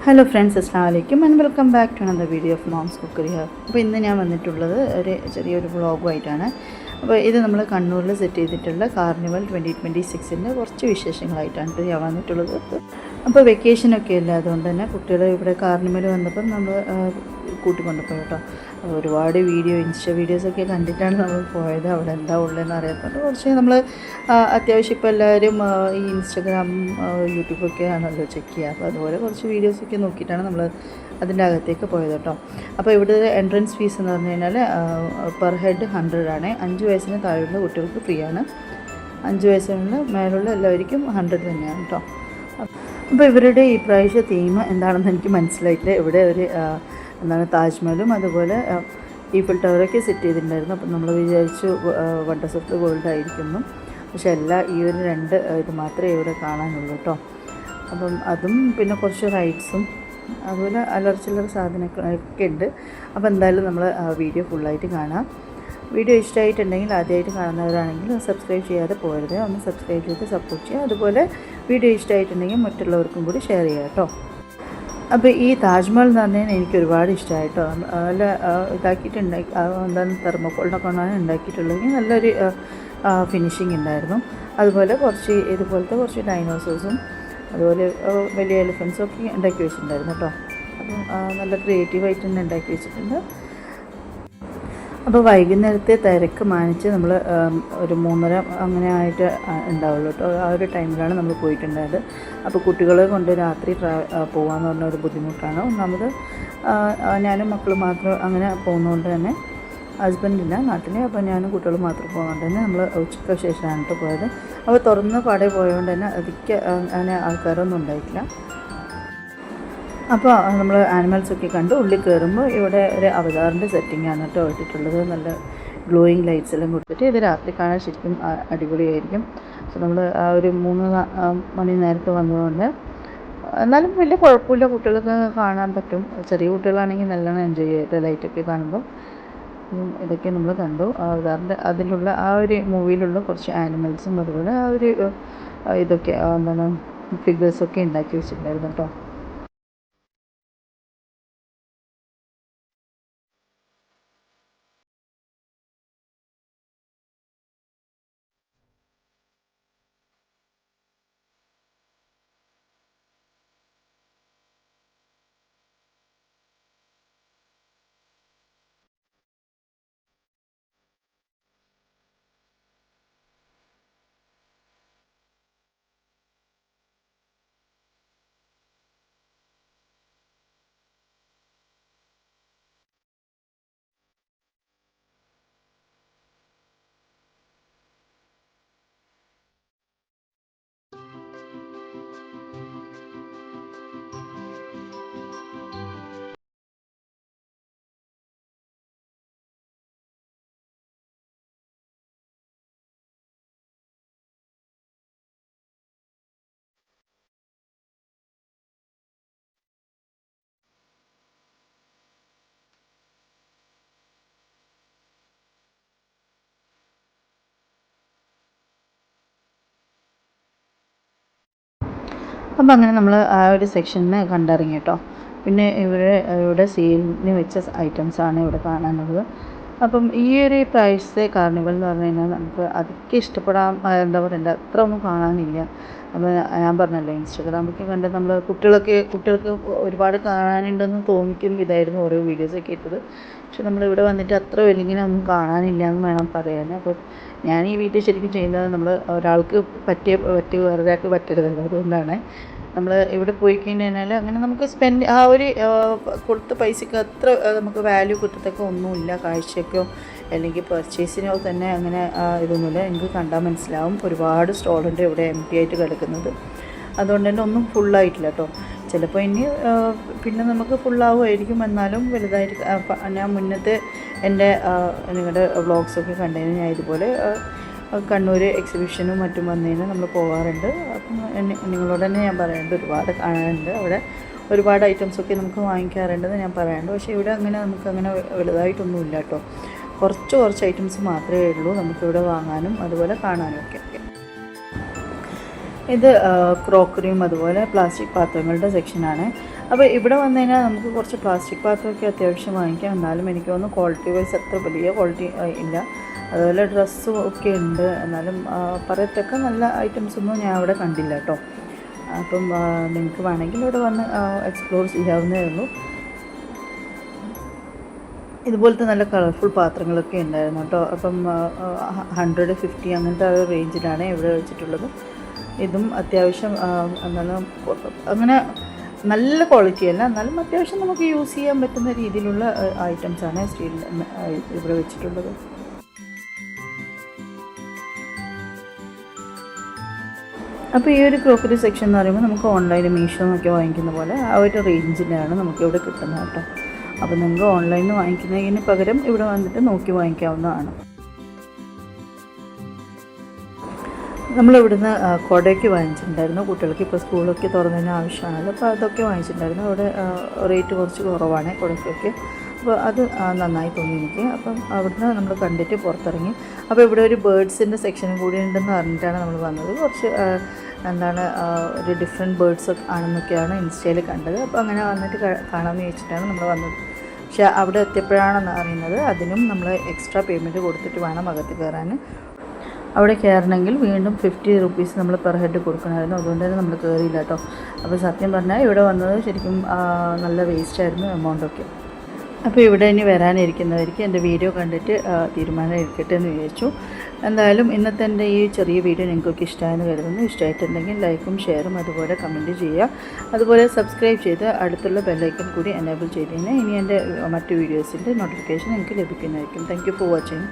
Hello friends, അസ്സലാമു അലൈക്കും and welcome back to another video of Mom's Cookery Hub. അപ്പോൾ ഇന്ന് ഞാൻ വന്നിട്ടുള്ളത് ചെറിയൊരു വ്ളോഗുമായിട്ടാണ്. അപ്പോൾ ഇത് നമ്മൾ കണ്ണൂരിൽ സെറ്റ് ചെയ്തിട്ടുള്ള കാർണിവൽ 2026ൻ്റെ കുറച്ച് വിശേഷങ്ങളായിട്ടാണ് ഞാൻ വന്നിട്ടുള്ളത്. അപ്പോൾ വെക്കേഷനൊക്കെ അല്ല, അതുകൊണ്ട് തന്നെ കുട്ടികൾ ഇവിടെ കാർണിവൽ വന്നപ്പം നമ്മൾ കൂട്ടിക്കൊണ്ടുപോയി കേട്ടോ. ഒരുപാട് വീഡിയോസൊക്കെ കണ്ടിട്ടാണ് നമ്മൾ പോയത്. അവിടെ എന്താ ഉള്ളതെന്ന് അറിയാത്തത് കുറച്ച് നമ്മൾ അത്യാവശ്യം ഇപ്പോൾ എല്ലാവരും ഈ ഇൻസ്റ്റഗ്രാമും യൂട്യൂബൊക്കെ ആണല്ലോ ചെക്ക് ചെയ്യുക. അപ്പോൾ അതുപോലെ കുറച്ച് വീഡിയോസൊക്കെ നോക്കിയിട്ടാണ് നമ്മൾ അതിൻ്റെ അകത്തേക്ക് പോയത് കേട്ടോ. അപ്പോൾ ഇവിടെ എൻട്രൻസ് ഫീസ് എന്ന് പറഞ്ഞു കഴിഞ്ഞാൽ പെർ ഹെഡ് 100 ആണ്. 5 വയസ്സിന് താഴെയുള്ള കുട്ടികൾക്ക് ഫ്രീ ആണ്. 5 വയസ്സിന് മേലുള്ള എല്ലാവർക്കും 100 തന്നെയാണ് കേട്ടോ. അപ്പോൾ ഇവരുടെ ഈ പ്രാവശ്യ തീം എന്താണെന്ന് എനിക്ക് മനസ്സിലായിട്ടില്ല. ഇവിടെ ഒരു താജ്മഹലും അതുപോലെ ഈഫൽ ടവറൊക്കെ സെറ്റ് ചെയ്തിട്ടുണ്ടായിരുന്നു. അപ്പം നമ്മൾ വിചാരിച്ചു വണ്ടേഴ്സ് ഓഫ് ദി വേൾഡ് ആയിരിക്കുന്നു. പക്ഷെ ഈ ഒരു 2 ഇത് മാത്രമേ ഇവിടെ കാണാനുള്ളൂ കേട്ടോ. അപ്പം അതും പിന്നെ കുറച്ച് റൈഡ്സും അതുപോലെ അലർച്ചില്ലറ സാധനങ്ങളൊക്കെ ഉണ്ട്. അപ്പോൾ എന്തായാലും നമ്മൾ വീഡിയോ ഫുള്ളായിട്ട് കാണാം. വീഡിയോ ഇഷ്ടമായിട്ടുണ്ടെങ്കിൽ ആദ്യമായിട്ട് കാണുന്നവരാണെങ്കിൽ സബ്സ്ക്രൈബ് ചെയ്യാതെ പോകരുത്, ഒന്ന് സബ്സ്ക്രൈബ് ചെയ്ത് സപ്പോർട്ട് ചെയ്യുക. അതുപോലെ വീഡിയോ ഇഷ്ടമായിട്ടുണ്ടെങ്കിൽ മറ്റുള്ളവർക്കും കൂടി ഷെയർ ചെയ്യുക കേട്ടോ. അപ്പോൾ ഈ താജ്മഹൽ എന്ന് പറഞ്ഞാൽ എനിക്ക് ഒരുപാട് ഇഷ്ടമായിട്ടോ. നല്ല എന്താണ് തെർമോക്കോളിനെ കൊണ്ടാണ് ഉണ്ടാക്കിയിട്ടുള്ളതെങ്കിൽ നല്ലൊരു ഫിനിഷിങ് ഉണ്ടായിരുന്നു. അതുപോലെ ഇതുപോലത്തെ കുറച്ച് ഡൈനോസേഴ്സും അതുപോലെ വലിയ എലിഫൻസും ഒക്കെ ഉണ്ടാക്കി വെച്ചിട്ടുണ്ടായിരുന്നു കേട്ടോ. അപ്പം നല്ല ക്രിയേറ്റീവായിട്ട് തന്നെ ഉണ്ടാക്കി വെച്ചിട്ടുണ്ട്. അപ്പോൾ വൈകുന്നേരത്തെ തിരക്ക് മാനിച്ച് നമ്മൾ ഒരു 3:30 അങ്ങനെ ആയിട്ട് ഉണ്ടാവുള്ളൂ കേട്ടോ. ആ ഒരു ടൈമിലാണ് നമ്മൾ പോയിട്ടുണ്ടായത്. അപ്പോൾ കുട്ടികളെ കൊണ്ട് രാത്രി പോകാമെന്ന് പറഞ്ഞ ഒരു ബുദ്ധിമുട്ടാണ്. ഒന്നാമത് ഞാനും മക്കളും മാത്രം അങ്ങനെ പോകുന്നതുകൊണ്ട് തന്നെ ഹസ്ബൻഡില്ല നാട്ടിൽ. അപ്പോൾ ഞാനും കുട്ടികളും മാത്രം പോകുന്നതുകൊണ്ട് തന്നെ നമ്മൾ ഉച്ചയ്ക്ക് ശേഷമാണ് കേട്ടോ പോയത്. അപ്പോൾ തുറന്ന് പാടെ പോയതുകൊണ്ട് തന്നെ അതിക്ക് അങ്ങനെ ആൾക്കാരൊന്നും ഉണ്ടായിട്ടില്ല. അപ്പോൾ നമ്മൾ ആനിമൽസൊക്കെ കണ്ട് ഉള്ളിൽ കയറുമ്പോൾ ഇവിടെ ഒരു അവതാറിൻ്റെ സെറ്റിങ്ങാണ് കേട്ടോ ഇട്ടിട്ടുള്ളത്. നല്ല ഗ്ലോയിങ് ലൈറ്റ്സ് എല്ലാം കൊടുത്തിട്ട് ഇത് രാത്രി കാണാൻ ശരിക്കും അടിപൊളിയായിരിക്കും. സോ നമ്മൾ ആ ഒരു 3 മണി നേരത്ത് വന്നതുകൊണ്ട് എന്നാലും വലിയ കുഴപ്പമില്ല, കുട്ടികൾക്ക് കാണാൻ പറ്റും. ചെറിയ കുട്ടികളാണെങ്കിൽ നല്ലോണം എൻജോയ് ചെയ്തിട്ട് ലൈറ്റൊക്കെ കാണുമ്പോൾ ഇതൊക്കെ നമ്മൾ കണ്ടു. അവതാറിൻ്റെ അതിലുള്ള ആ ഒരു മൂവിയിലുള്ള കുറച്ച് ആനിമൽസും അതുപോലെ ആ ഒരു ഇതൊക്കെ എന്താണ് ഫിഗേഴ്സൊക്കെ ഉണ്ടാക്കി വെച്ചിട്ടുണ്ടായിരുന്നു കേട്ടോ. അപ്പം അങ്ങനെ നമ്മൾ ആ ഒരു സെക്ഷനിൽ കണ്ടിറങ്ങി കേട്ടോ. പിന്നെ ഇവിടെ സെയിലിന് വെച്ച ഐറ്റംസാണ് ഇവിടെ കാണാനുള്ളത്. അപ്പം ഈ ഒരു പ്രൈസ് കാർണിവൽ എന്ന് പറഞ്ഞു കഴിഞ്ഞാൽ നമുക്ക് അതൊക്കെ ഇഷ്ടപ്പെടാൻ എന്താ പറയണ്ട അത്ര ഒന്നും കാണാനില്ല. അപ്പോൾ ഞാൻ പറഞ്ഞല്ലോ ഇൻസ്റ്റാഗ്രാമൊക്കെ കണ്ട് നമ്മൾ കുട്ടികൾക്ക് ഒരുപാട് കാണാനുണ്ടെന്ന് തോന്നിക്കും ഇതായിരുന്നു ഓരോ വീഡിയോസൊക്കെ ഇട്ടത്. പക്ഷെ നമ്മളിവിടെ വന്നിട്ട് അത്ര വലിയ ഒന്നും കാണാനില്ല എന്ന് വേണം പറയാൻ. അപ്പോൾ ഞാൻ ഈ വീഡിയോ ശരിക്കും ചെയ്യുന്നത് നമ്മൾ ഒരാൾക്ക് പറ്റിയ വേറൊരാൾക്ക് പറ്റരുതല്ലോ, അതുകൊണ്ടാണ്. നമ്മൾ ഇവിടെ പോയി കഴിഞ്ഞാൽ അങ്ങനെ നമുക്ക് ആ ഒരു കൊടുത്ത പൈസയ്ക്ക് അത്ര നമുക്ക് വാല്യൂ കിട്ടത്തൊക്കെ ഒന്നുമില്ല. കാഴ്ചയ്ക്കോ അല്ലെങ്കിൽ പർച്ചേസിനോ തന്നെ അങ്ങനെ ഇതൊന്നുമില്ല. എനിക്ക് കണ്ടാൽ മനസ്സിലാവും ഒരുപാട് സ്റ്റോളുണ്ട് ഇവിടെ എംപ്റ്റി ആയിട്ട് കിടക്കുന്നത്. അതുകൊണ്ട് തന്നെ ഒന്നും ഫുള്ളായിട്ടില്ല കേട്ടോ. ചിലപ്പോൾ ഇനി പിന്നെ നമുക്ക് ഫുള്ളാവുമായിരിക്കും. എന്നാലും വലുതായിട്ട് ഞാൻ മുന്നത്തെ എൻ്റെ നിങ്ങളുടെ വ്ളോഗ്സൊക്കെ കണ്ടതിന് ഞാൻ ഇതുപോലെ കണ്ണൂർ എക്സിബിഷനും മറ്റും വന്നതിന് നമ്മൾ പോകാറുണ്ട്. അപ്പം നിങ്ങളോട് തന്നെ ഞാൻ പറയാറുണ്ട് ഒരുപാട് കാണാനുണ്ട്. അവിടെ ഒരുപാട് ഐറ്റംസൊക്കെ നമുക്ക് വാങ്ങിക്കാറുണ്ടെന്ന് ഞാൻ പറയാറുണ്ട്. പക്ഷേ ഇവിടെ നമുക്കങ്ങനെ വലുതായിട്ടൊന്നുമില്ല കേട്ടോ. കുറച്ച് ഐറ്റംസ് മാത്രമേ ഉള്ളൂ നമുക്കിവിടെ വാങ്ങാനും അതുപോലെ കാണാനും ഒക്കെ. ഇത് ക്രോക്കറിയും അതുപോലെ പ്ലാസ്റ്റിക് പാത്രങ്ങളുടെ സെക്ഷനാണ്. അപ്പോൾ ഇവിടെ വന്നു കഴിഞ്ഞാൽ നമുക്ക് കുറച്ച് പ്ലാസ്റ്റിക് പാത്രമൊക്കെ അത്യാവശ്യം വാങ്ങിക്കാം. എന്നാലും എനിക്ക് തോന്നുന്നു ക്വാളിറ്റി വൈസ് അത്ര വലിയ ക്വാളിറ്റി ഇല്ല. അതുപോലെ ഡ്രസ്സും ഒക്കെ ഉണ്ട്, എന്നാലും പറയത്തക്ക നല്ല ഐറ്റംസ് ഒന്നും ഞാൻ അവിടെ കണ്ടില്ല കേട്ടോ. അപ്പം നിങ്ങൾക്ക് വേണമെങ്കിൽ ഇവിടെ വന്ന് എക്സ്പ്ലോർ ചെയ്യാവുന്നതേ ഉള്ളൂ. ഇതുപോലത്തെ നല്ല കളർഫുൾ പാത്രങ്ങളൊക്കെ ഉണ്ടായിരുന്നു കേട്ടോ. അപ്പം 150 അങ്ങനത്തെ ഒരു റേഞ്ചിലാണ് ഇവിടെ വെച്ചിട്ടുള്ളത്. ഇതും അത്യാവശ്യം എന്നാലും അങ്ങനെ നല്ല ക്വാളിറ്റി അല്ല, എന്നാലും അത്യാവശ്യം നമുക്ക് യൂസ് ചെയ്യാൻ പറ്റുന്ന രീതിയിലുള്ള ഐറ്റംസാണ് സ്റ്റീൽ ഇവിടെ വെച്ചിട്ടുള്ളത്. അപ്പോൾ ഈ ഒരു ക്രോക്കറി സെക്ഷൻ എന്ന് പറയുമ്പോൾ നമുക്ക് ഓൺലൈനിൽ മീഷോ എന്നൊക്കെ വാങ്ങിക്കുന്ന പോലെ ആ ഒരു റേഞ്ചിലാണ് നമുക്കിവിടെ കിട്ടുന്നത് കേട്ടോ. അപ്പോൾ നിങ്ങൾക്ക് ഓൺലൈനിൽ നിന്ന് വാങ്ങിക്കുന്നതിന് പകരം ഇവിടെ വന്നിട്ട് നോക്കി വാങ്ങിക്കാവുന്നതാണ്. നമ്മളിവിടുന്ന് കുടയൊക്കെ വാങ്ങിച്ചിട്ടുണ്ടായിരുന്നു. കുട്ടികൾക്ക് ഇപ്പോൾ സ്കൂളൊക്കെ തുറന്നതിന് ആവശ്യമാണല്ലോ, അപ്പോൾ അതൊക്കെ വാങ്ങിച്ചിട്ടുണ്ടായിരുന്നു. അവിടെ റേറ്റ് കുറച്ച് കുറവാണ് കുടയ്ക്കൊക്കെ. അപ്പോൾ അത് നന്നായി തോന്നി എനിക്ക്. അപ്പം അവിടുന്ന് നമ്മൾ കണ്ടിട്ട് പുറത്തിറങ്ങി. അപ്പോൾ ഇവിടെ ഒരു ബേർഡ്സിൻ്റെ സെക്ഷനും കൂടി ഉണ്ടെന്ന് പറഞ്ഞിട്ടാണ് നമ്മൾ വന്നത്. കുറച്ച് ഒരു ഡിഫറെൻറ്റ് ബേർഡ്സ് ആണെന്നൊക്കെയാണ് ഇൻസ്റ്റയിൽ കണ്ടത്. അപ്പോൾ അങ്ങനെ വന്നിട്ട് കാണാമെന്ന് ചോദിച്ചിട്ടാണ് നമ്മൾ വന്നത്. പക്ഷേ അവിടെ എത്തിയപ്പോഴാണെന്ന് അറിയുന്നത് അതിനും നമ്മൾ എക്സ്ട്രാ പേയ്മെൻറ്റ് കൊടുത്തിട്ട് വേണം അകത്ത് കയറാൻ. അവിടെ കയറണമെങ്കിൽ വീണ്ടും 50 rupees നമ്മൾ പെർ ഹെഡ് കൊടുക്കണമായിരുന്നു. അതുകൊണ്ട് തന്നെ നമ്മൾ കയറിയില്ല കേട്ടോ. അപ്പോൾ സത്യം പറഞ്ഞാൽ ഇവിടെ വന്നത് ശരിക്കും നല്ല വേസ്റ്റായിരുന്നു എമൗണ്ടൊക്കെ. അപ്പോൾ ഇവിടെ ഇനി വരാനിരിക്കുന്നവർക്ക് എൻ്റെ വീഡിയോ കണ്ടിട്ട് തീരുമാനം എടുക്കട്ടെ എന്ന് വിചാരിച്ചു. എന്തായാലും ഇന്നത്തെ എൻ്റെ ഈ ചെറിയ വീഡിയോ നിങ്ങൾക്കൊക്കെ ഇഷ്ടമായെന്ന് കരുതുന്നു. ഇഷ്ടമായിട്ടുണ്ടെങ്കിൽ ലൈക്കും ഷെയറും അതുപോലെ കമൻറ്റ് ചെയ്യുക. അതുപോലെ സബ്സ്ക്രൈബ് ചെയ്ത് അടുത്തുള്ള ബെല്ലൈക്കൺ കൂടി എനേബിൾ ചെയ്ത് കഴിഞ്ഞാൽ ഇനി എൻ്റെ മറ്റ് വീഡിയോസിൻ്റെ നോട്ടിഫിക്കേഷൻ നിങ്ങൾക്ക് ലഭിക്കുന്നതായിരിക്കും. Thank you for watching.